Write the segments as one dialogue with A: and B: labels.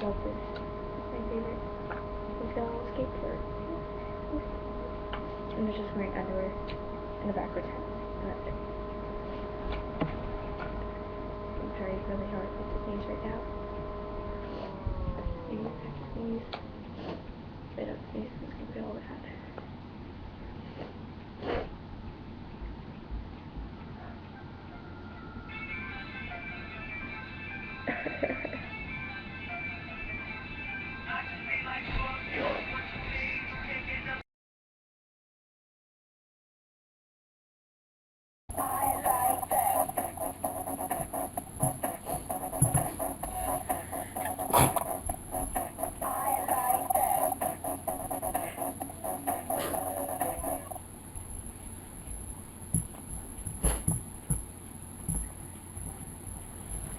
A: love this. It's my favorite. He's got a little skateboard. And he's just wearing underwear and a backwards hat. And that's it. I'm trying really hard with the sneeze right now. Sneeze, sneeze. If I don't sneeze, I'm gonna feel all that.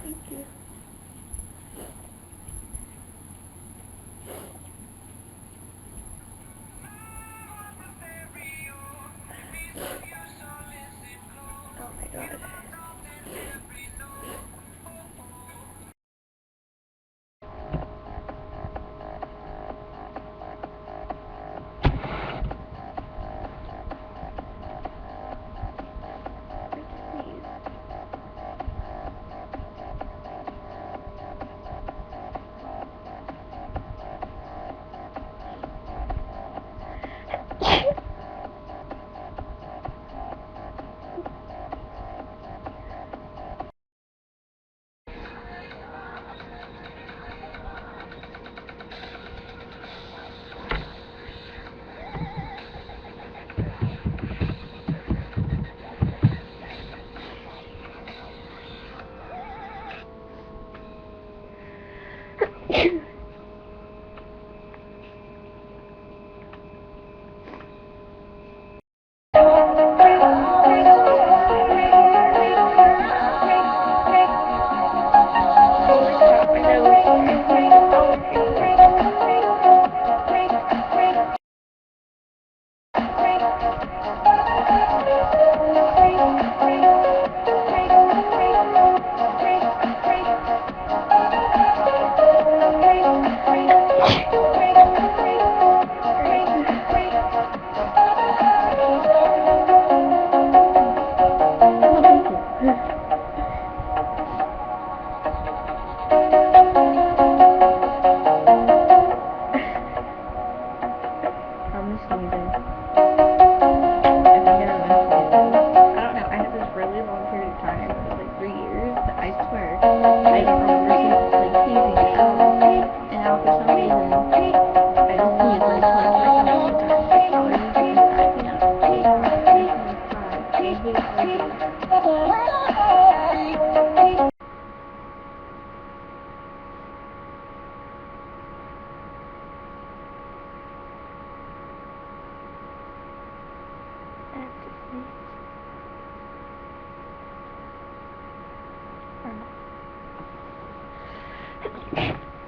A: Thank you. Oh my god.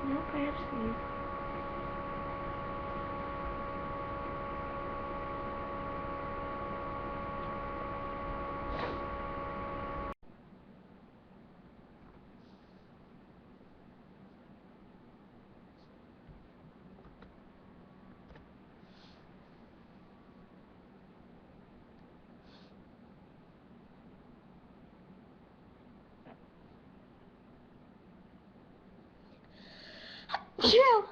A: Nope, I have sneezed. Chill.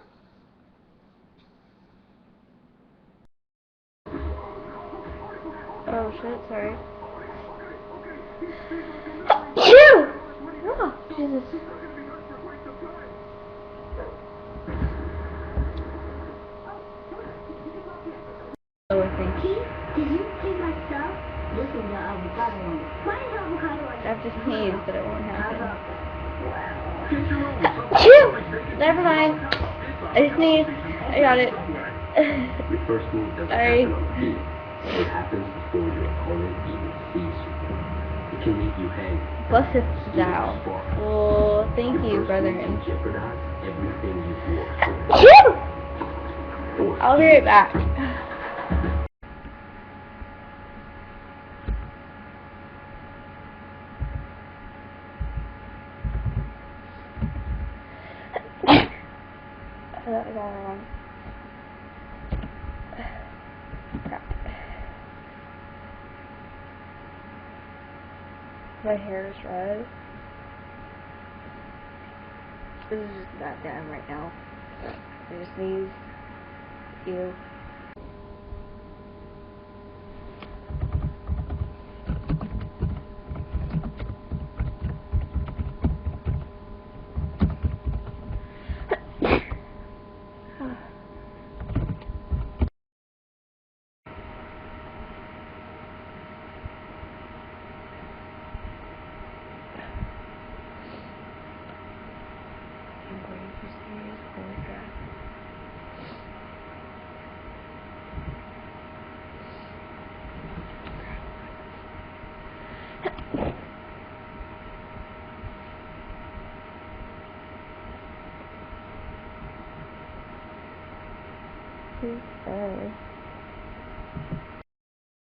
A: Oh shit, sorry. Chill. Oh, Jesus. Oh, I think.
B: Did you take my stuff? This is the avocado one. Mine's avocado.
A: I've just sneezed, but it won't happen.
B: Wow.
A: Phew! Never mind. I sneezed. I got it.
C: Your first move doesn't
A: Sorry.
C: happen on the beat. It happens before your opponent even sees you. It can leave you hanging.
A: Busted down. Well, thank you,
C: Your first
A: brother.
C: move can jeopardize everything you've worked
A: Phew!
C: for.
A: I'll be right back. That was all wrong. Crap. My hair is red. This is just that down right now. I just sneeze. Ew. I'm going for serious holy crap. Who's